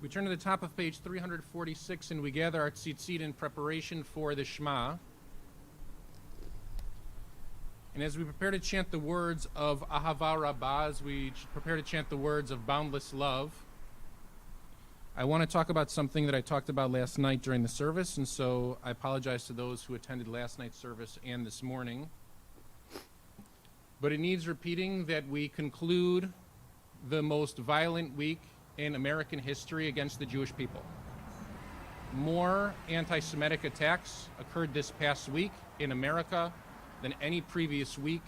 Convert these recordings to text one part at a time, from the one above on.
We turn to the top of page 346 and we gather our tzitzit in preparation for the Shema. And as we prepare to chant the words of Ahava Rabbah, as we prepare to chant the words of boundless love, I want to talk about something that I talked about last night during the service, and so I apologize to those who attended last night's service and this morning. But it needs repeating that we conclude the most violent week in American history against the Jewish people. More anti-Semitic attacks occurred this past week in America than any previous week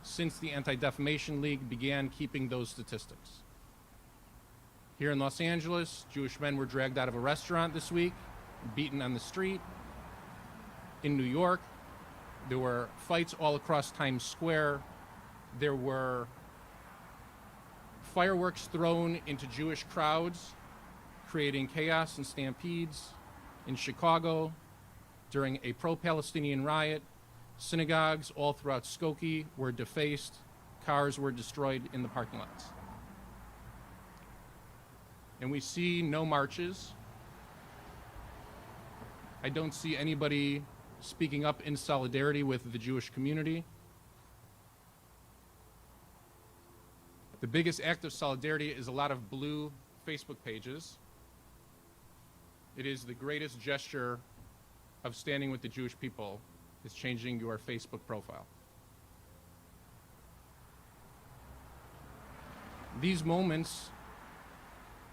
since the Anti-Defamation League began keeping those statistics. Here in Los Angeles, Jewish men were dragged out of a restaurant this week, beaten on the street. In New York, there were fights all across Times Square. There were fireworks thrown into Jewish crowds, creating chaos and stampedes. In Chicago, during a pro-Palestinian riot, synagogues all throughout Skokie were defaced. Cars were destroyed in the parking lots. And we see no marches. I don't see anybody speaking up in solidarity with the Jewish community. The biggest act of solidarity is a lot of blue Facebook pages. It is the greatest gesture of standing with the Jewish people, is changing your Facebook profile. These moments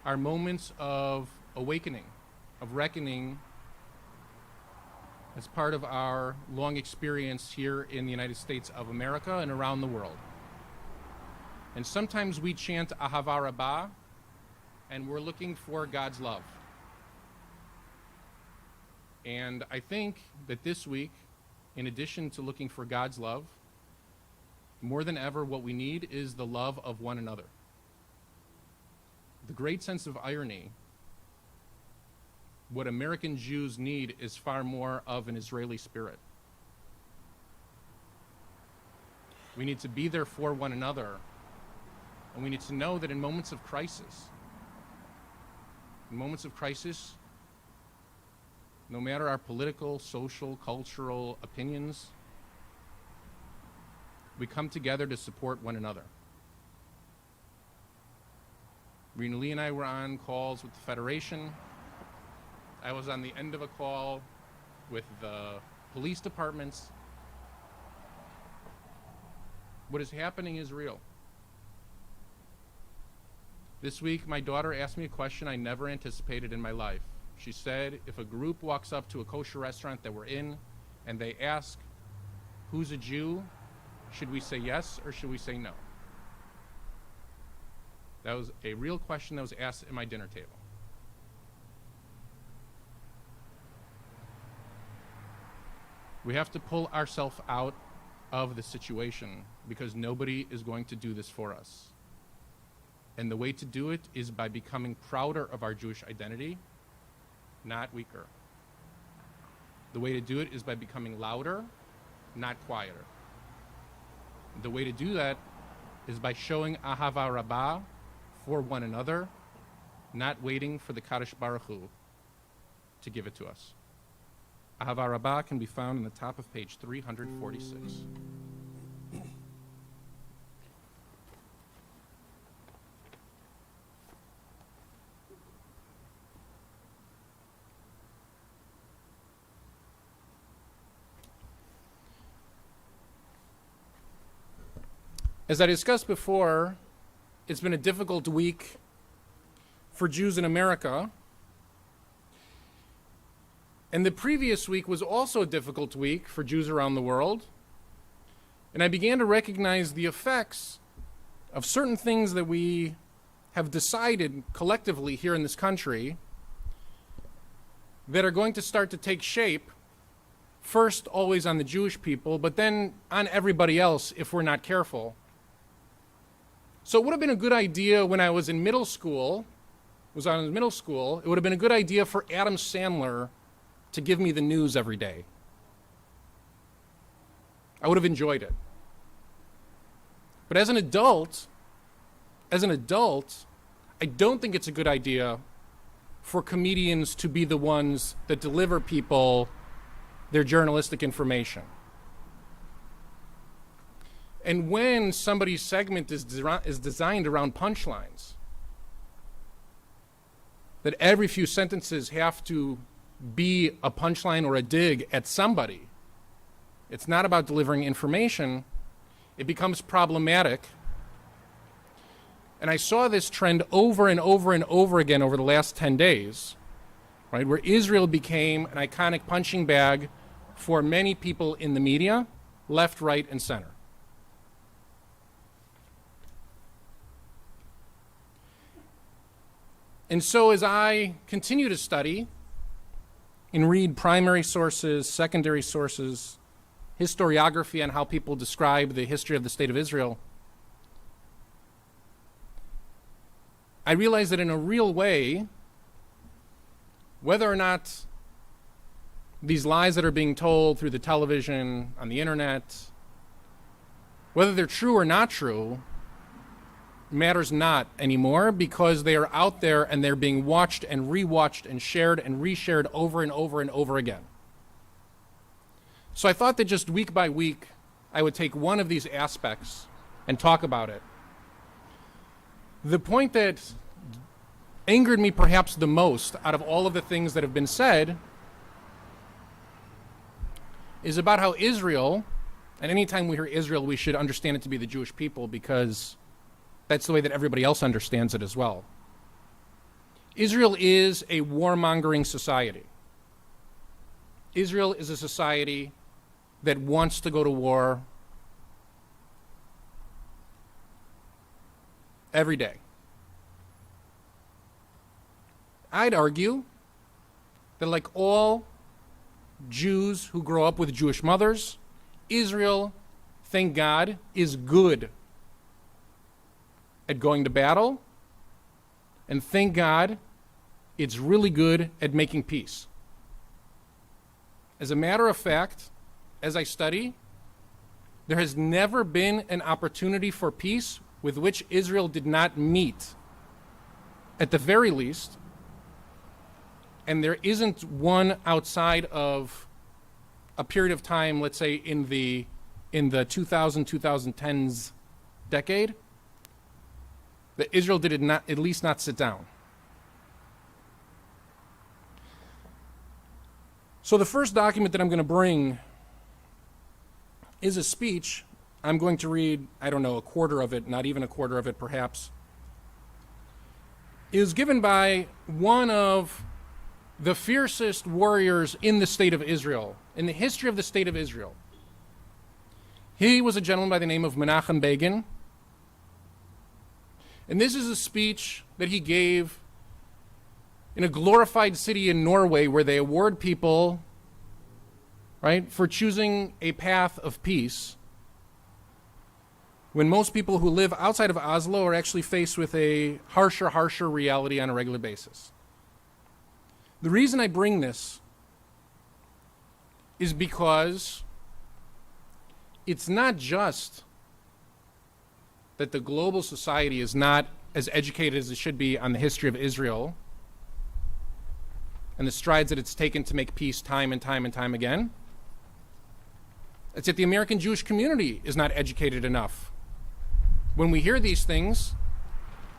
are moments of awakening, of reckoning, as part of our long experience here in the United States of America and around the world. And sometimes we chant Ahava Rabbah, and we're looking for God's love. And I think that this week, in addition to looking for God's love, more than ever, what we need is the love of one another. The great sense of irony, what American Jews need is far more of an Israeli spirit. We need to be there for one another. And we need to know that in moments of crisis, no matter our political, social, cultural opinions, we come together to support one another. Rena Lee and I were on calls with the Federation. I was on the end of a call with the police departments. What is happening is real. This week, my daughter asked me a question I never anticipated in my life. She said, if a group walks up to a kosher restaurant that we're in and they ask, who's a Jew, should we say yes or should we say no? That was a real question that was asked at my dinner table. We have to pull ourselves out of the situation because nobody is going to do this for us. And the way to do it is by becoming prouder of our Jewish identity, not weaker. The way to do it is by becoming louder, not quieter. The way to do that is by showing Ahava Rabbah for one another, not waiting for the Kadosh Baruch Hu to give it to us. Ahava Rabbah can be found on the top of page 346. As I discussed before, it's been a difficult week for Jews in America. And the previous week was also a difficult week for Jews around the world. And I began to recognize the effects of certain things that we have decided collectively here in this country that are going to start to take shape, first always on the Jewish people, but then on everybody else if we're not careful. So it would have been a good idea when I was in middle school, it would have been a good idea for Adam Sandler to give me the news every day. I would have enjoyed it. But as an adult, I don't think it's a good idea for comedians to be the ones that deliver people their journalistic information. And when somebody's segment is designed around punchlines, that every few sentences have to be a punchline or a dig at somebody, it's not about delivering information, it becomes problematic. And I saw this trend over and over and over again over the last 10 days, right, where Israel became an iconic punching bag for many people in the media, left, right, and center. And so as I continue to study and read primary sources, secondary sources, historiography on how people describe the history of the State of Israel, I realize that in a real way, whether or not these lies that are being told through the television, on the internet, whether they're true or not true, matters not anymore, because they are out there and they're being watched and rewatched and shared and reshared over and over and over again. So I thought that just week by week, I would take one of these aspects and talk about it. The point that angered me perhaps the most out of all of the things that have been said is about how Israel, and anytime we hear Israel, we should understand it to be the Jewish people, because that's the way that everybody else understands it as well. Israel is a warmongering society. Israel is a society that wants to go to war every day. I'd argue that, like all Jews who grow up with Jewish mothers, Israel, thank God, is good at going to battle, and thank God, it's really good at making peace. As a matter of fact, as I study, there has never been an opportunity for peace with which Israel did not meet, at the very least, and there isn't one outside of a period of time, let's say in the 2010s decade, that Israel did not, at least not sit down. So the first document that I'm going to bring is a speech. I'm going to read, I don't know, a quarter of it, not even a quarter of it perhaps. It was given by one of the fiercest warriors in the state of Israel, in the history of the state of Israel. He was a gentleman by the name of Menachem Begin. And this is a speech that he gave in a glorified city in Norway, where they award people, right, for choosing a path of peace, when most people who live outside of Oslo are actually faced with a harsher reality on a regular basis. The reason I bring this is because it's not just that the global society is not as educated as it should be on the history of Israel and the strides that it's taken to make peace time and time and time again. It's that the American Jewish community is not educated enough. When we hear these things,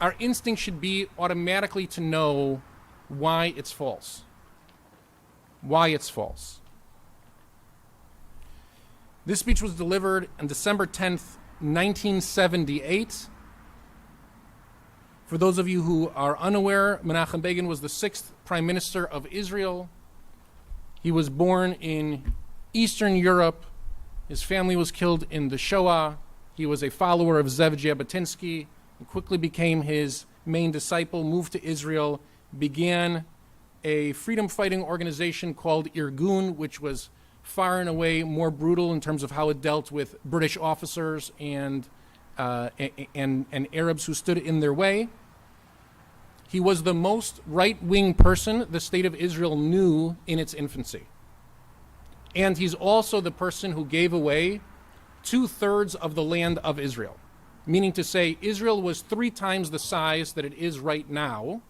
our instinct should be automatically to know why it's false. Why it's false. This speech was delivered on December 10th, 1978. For those of you who are unaware, Menachem Begin was the 6th Prime Minister of Israel. He was born in Eastern Europe. His family was killed in the Shoah. He was a follower of Zev Jabotinsky and quickly became his main disciple, moved to Israel, began a freedom-fighting organization called Irgun, which was far and away more brutal in terms of how it dealt with British officers and Arabs who stood in their way. He was the most right-wing person the state of Israel knew in its infancy. And he's also the person who gave away 2/3 of the land of Israel, meaning to say Israel was 3 times the size that it is right now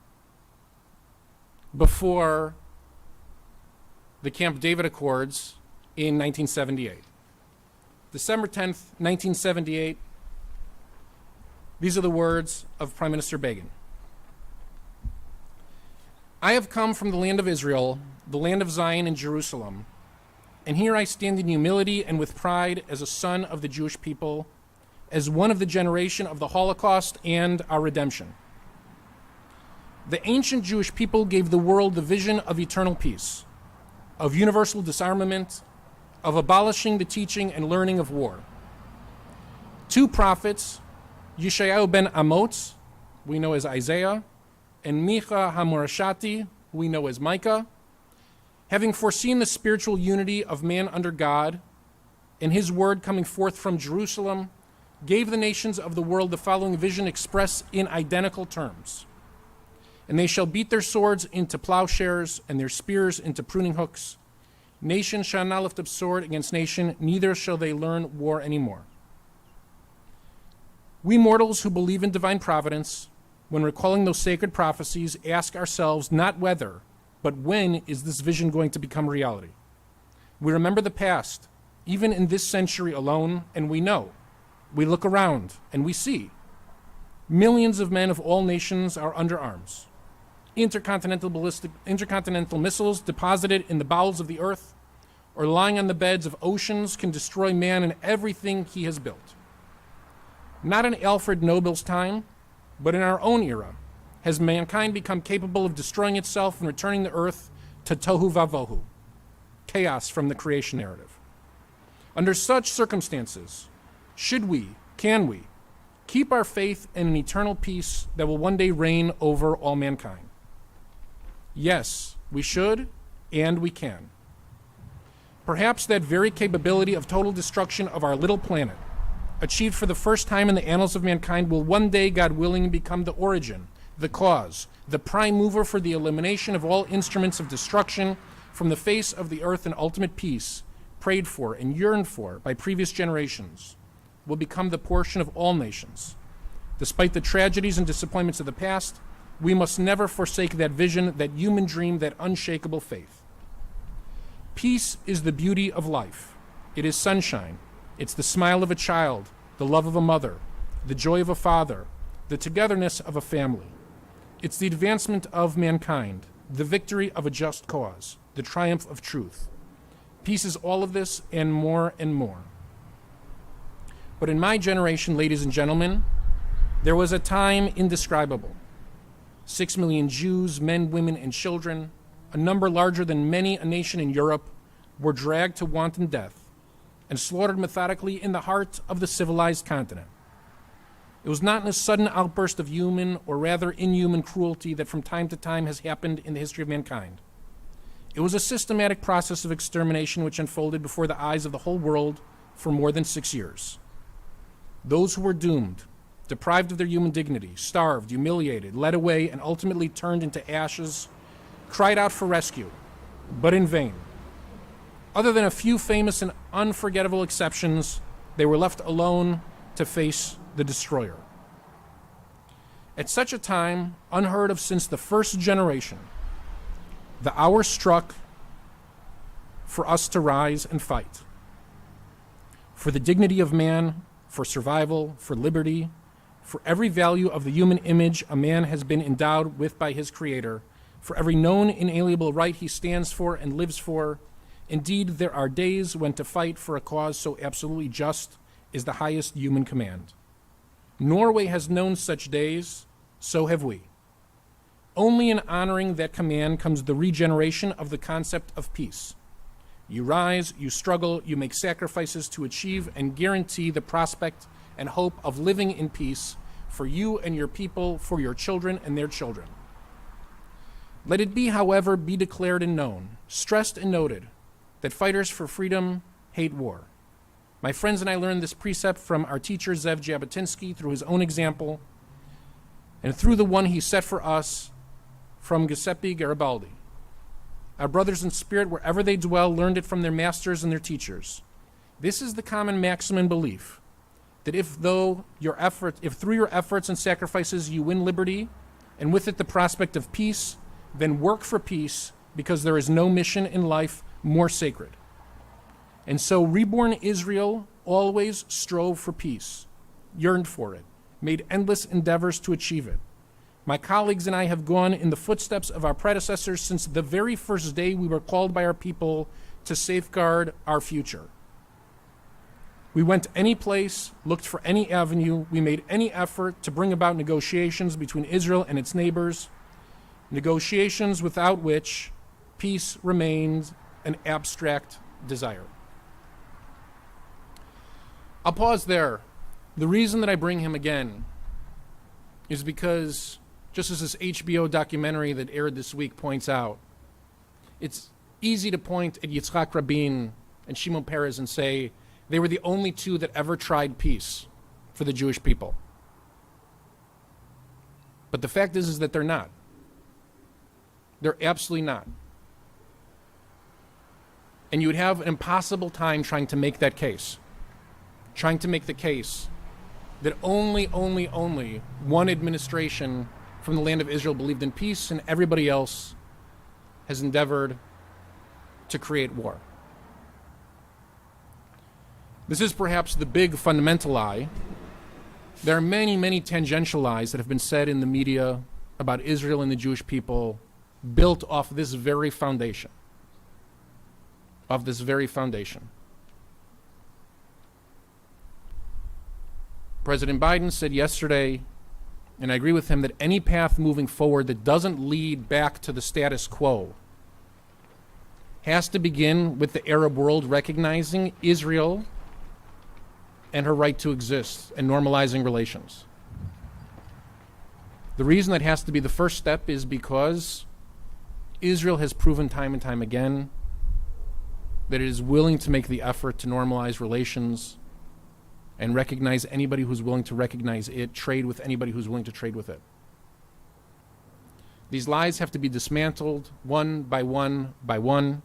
before the Camp David Accords in 1978. December 10th, 1978, these are the words of Prime Minister Begin. I have come from the land of Israel, the land of Zion and Jerusalem, and here I stand in humility and with pride as a son of the Jewish people, as one of the generation of the Holocaust and our redemption. The ancient Jewish people gave the world the vision of eternal peace, of universal disarmament, of abolishing the teaching and learning of war. Two prophets, Yeshayahu ben Amos, we know as Isaiah, and Micha HaMorashati, who we know as Micah, having foreseen the spiritual unity of man under God, and his word coming forth from Jerusalem, gave the nations of the world the following vision expressed in identical terms. And they shall beat their swords into plowshares, and their spears into pruning hooks. Nation shall not lift up sword against nation, neither shall they learn war anymore. We mortals who believe in divine providence, when recalling those sacred prophecies, ask ourselves not whether, but when is this vision going to become reality? We remember the past, even in this century alone, and we know. We look around, and we see. Millions of men of all nations are under arms. Intercontinental missiles deposited in the bowels of the earth or lying on the beds of oceans can destroy man and everything he has built. Not in Alfred Nobel's time, but in our own era, has mankind become capable of destroying itself and returning the earth to tohu vavohu, chaos from the creation narrative. Under such circumstances, can we, keep our faith in an eternal peace that will one day reign over all mankind? Yes, we should, and we can. Perhaps that very capability of total destruction of our little planet, achieved for the first time in the annals of mankind, will one day, God willing, become the origin, the cause, the prime mover for the elimination of all instruments of destruction from the face of the earth, and ultimate peace, prayed for and yearned for by previous generations, will become the portion of all nations. Despite the tragedies and disappointments of the past, we must never forsake that vision, that human dream, that unshakable faith. Peace is the beauty of life. It is sunshine. It's the smile of a child, the love of a mother, the joy of a father, the togetherness of a family. It's the advancement of mankind, the victory of a just cause, the triumph of truth. Peace is all of this and more and more. But in my generation, ladies and gentlemen, there was a time indescribable. 6 million Jews, men, women, and children, a number larger than many a nation in Europe, were dragged to wanton death and slaughtered methodically in the heart of the civilized continent. It was not in a sudden outburst of human, or rather inhuman, cruelty that from time to time has happened in the history of mankind. It was a systematic process of extermination which unfolded before the eyes of the whole world for more than 6 years. Those who were doomed, deprived of their human dignity, starved, humiliated, led away, and ultimately turned into ashes, cried out for rescue, but in vain. Other than a few famous and unforgettable exceptions, they were left alone to face the destroyer. At such a time, unheard of since the first generation, the hour struck for us to rise and fight. For the dignity of man, for survival, for liberty, for every value of the human image a man has been endowed with by his Creator, for every known inalienable right he stands for and lives for. Indeed, there are days when to fight for a cause so absolutely just is the highest human command. Norway has known such days, so have we. Only in honoring that command comes the regeneration of the concept of peace. You rise, you struggle, you make sacrifices to achieve and guarantee the prospect and hope of living in peace for you and your people, for your children and their children. Let it be, however, be declared and known, stressed and noted, that fighters for freedom hate war. My friends and I learned this precept from our teacher, Zev Jabotinsky, through his own example, and through the one he set for us from Giuseppe Garibaldi. Our brothers in spirit, wherever they dwell, learned it from their masters and their teachers. This is the common maxim and belief, that if through your efforts and sacrifices you win liberty, and with it the prospect of peace, than work for peace, because there is no mission in life more sacred. And so reborn Israel always strove for peace, yearned for it, made endless endeavors to achieve it. My colleagues and I have gone in the footsteps of our predecessors since the very first day we were called by our people to safeguard our future. We went any place, looked for any avenue, we made any effort to bring about negotiations between Israel and its neighbors, negotiations without which peace remains an abstract desire. I'll pause there. The reason that I bring him again is because, just as this HBO documentary that aired this week points out, it's easy to point at Yitzhak Rabin and Shimon Peres and say they were the only two that ever tried peace for the Jewish people. But the fact is that they're not. They're absolutely not. And you would have an impossible time trying to make that case. Trying to make the case that only one administration from the land of Israel believed in peace and everybody else has endeavored to create war. This is perhaps the big fundamental lie. There are many tangential lies that have been said in the media about Israel and the Jewish people built off this very foundation. President Biden said yesterday, and I agree with him, that any path moving forward that doesn't lead back to the status quo has to begin with the Arab world recognizing Israel and her right to exist and normalizing relations. The reason that has to be the first step is because Israel has proven time and time again that it is willing to make the effort to normalize relations and recognize anybody who's willing to recognize it, trade with anybody who's willing to trade with it. These lies have to be dismantled one by one by one.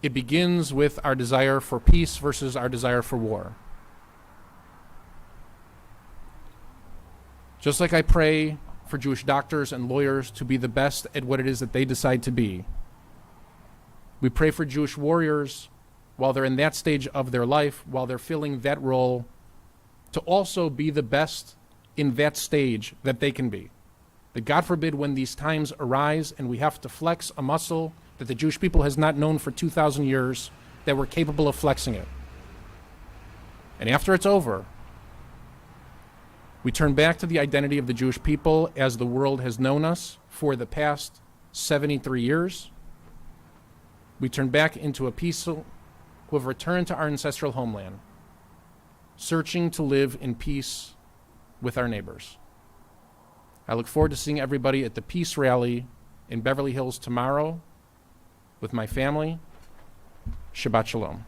It begins with our desire for peace versus our desire for war. Just like I pray for Jewish doctors and lawyers to be the best at what it is that they decide to be, we pray for Jewish warriors while they're in that stage of their life, while they're filling that role, to also be the best in that stage that they can be. That God forbid when these times arise and we have to flex a muscle that the Jewish people has not known for 2,000 years, that we're capable of flexing it. And after it's over, we turn back to the identity of the Jewish people as the world has known us for the past 73 years. We turn back into a people who have returned to our ancestral homeland, searching to live in peace with our neighbors. I look forward to seeing everybody at the Peace Rally in Beverly Hills tomorrow with my family. Shabbat Shalom.